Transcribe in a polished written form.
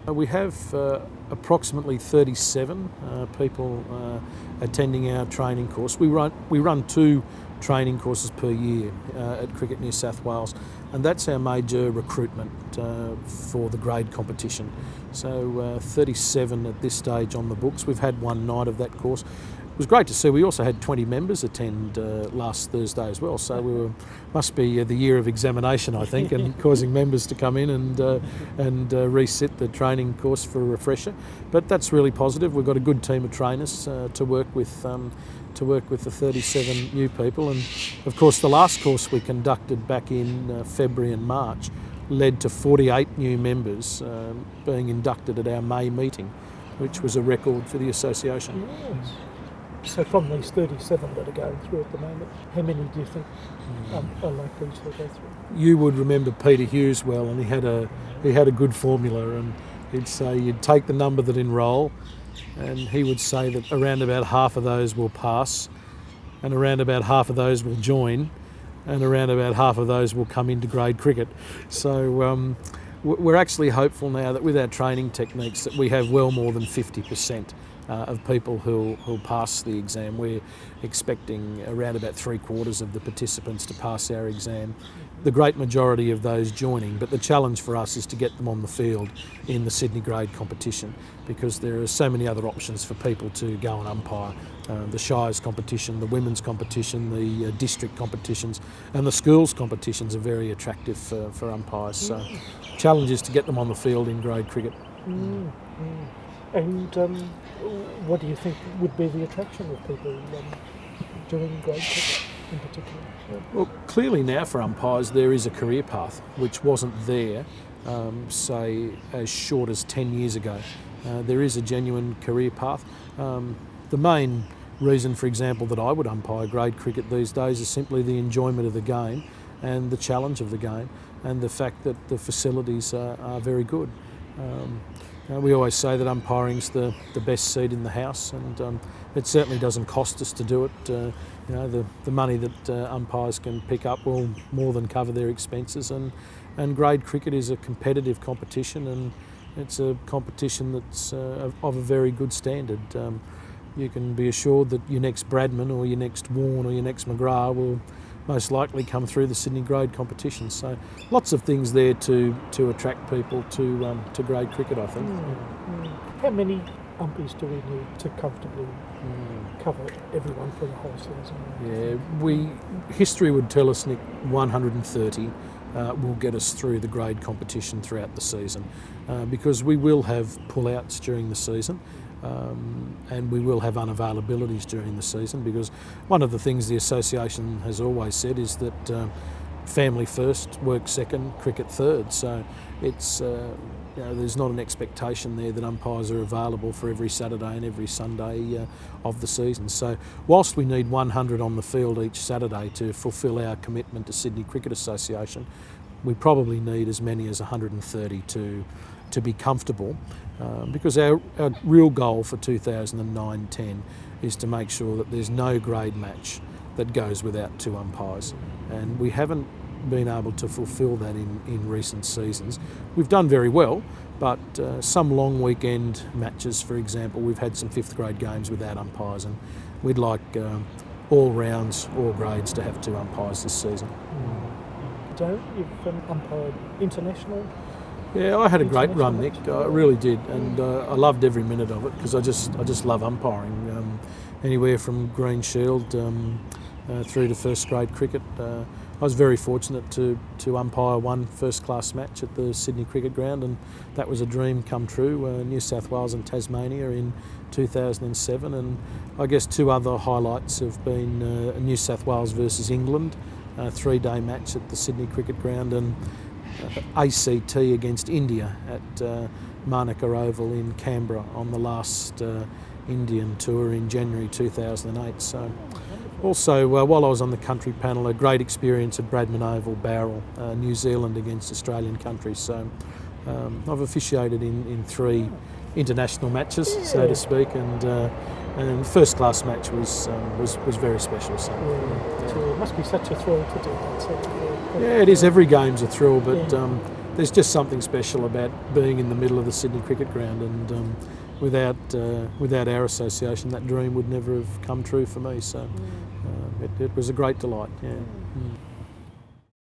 We have approximately 37 people attending our training course. We run 2 training courses per year at Cricket New South Wales, and that's our major recruitment for the grade competition. So 37 at this stage on the books. We've had one night of that course. It was great to see. We also had 20 members attend last Thursday as well, so must be the year of examination, I think, and causing members to come in and resit the training course for a refresher. But that's really positive. We've got a good team of trainers to work with the 37 new people, and of course the last course we conducted back in February and March led to 48 new members being inducted at our May meeting, which was a record for the association. Yes. So from these 37 that are going through at the moment, how many do you think are likely to go through? You would remember Peter Hughes well, and he had a good formula, and he'd say you'd take the number that enrol, and he would say that around about half of those will pass, and around about half of those will join, and around about half of those will come into grade cricket. So we're actually hopeful now that with our training techniques that we have well more than 50% of people who'll pass the exam. We're expecting around about 3/4 of the participants to pass our exam. The great majority of those joining, but the challenge for us is to get them on the field in the Sydney grade competition, because there are so many other options for people to go and umpire. The Shires competition, the women's competition, the district competitions, and the schools competitions are very attractive for umpires. So challenge is to get them on the field in grade cricket. And what do you think would be the attraction of people doing grade cricket in particular? Well, clearly now for umpires there is a career path which wasn't there, say, as short as 10 years ago. There is a genuine career path. The main reason, for example, that I would umpire grade cricket these days is simply the enjoyment of the game and the challenge of the game, and the fact that the facilities are very good. We always say that umpiring's the best seat in the house, and it certainly doesn't cost us to do it. The money that umpires can pick up will more than cover their expenses, and grade cricket is a competitive competition, and it's a competition that's of a very good standard. You can be assured that your next Bradman or your next Warne or your next McGrath will most likely come through the Sydney grade competition. So lots of things there to attract people to grade cricket, I think. How many umpires do we need to comfortably cover everyone for the whole season? Yeah, history would tell us, Nick, 130 will get us through the grade competition throughout the season, because we will have pull-outs during the season. And we will have unavailabilities during the season, because one of the things the association has always said is that family first, work second, cricket third. So it's there's not an expectation there that umpires are available for every Saturday and every Sunday of the season. So whilst we need 100 on the field each Saturday to fulfil our commitment to Sydney Cricket Association, we probably need as many as 130 to be comfortable, because our real goal for 2009-10 is to make sure that there's no grade match that goes without 2 umpires, and we haven't been able to fulfil that in recent seasons. We've done very well, but some long weekend matches, for example, we've had some 5th grade games without umpires, and we'd like all rounds, all grades to have 2 umpires this season. Darren, you've umpired international. Yeah, I had a great run, Nick. I really did, and I loved every minute of it, because I just love umpiring. Anywhere from Green Shield through to first grade cricket. I was very fortunate to umpire one first-class match at the Sydney Cricket Ground, and that was a dream come true. New South Wales and Tasmania in 2007, and I guess 2 other highlights have been New South Wales versus England, a 3-day match at the Sydney Cricket Ground, and ACT against India at Manica Oval in Canberra on the last Indian tour in January 2008. So also, while I was on the country panel, a great experience at Bradman Oval, Bowral, New Zealand against Australian countries. So I've officiated in 3 international matches, so to speak, and the first class match was very special. So it must be such a thrill to do that. Yeah, it is. Every game's a thrill, but there's just something special about being in the middle of the Sydney Cricket Ground, and without our association, that dream would never have come true for me. So it was a great delight. Yeah.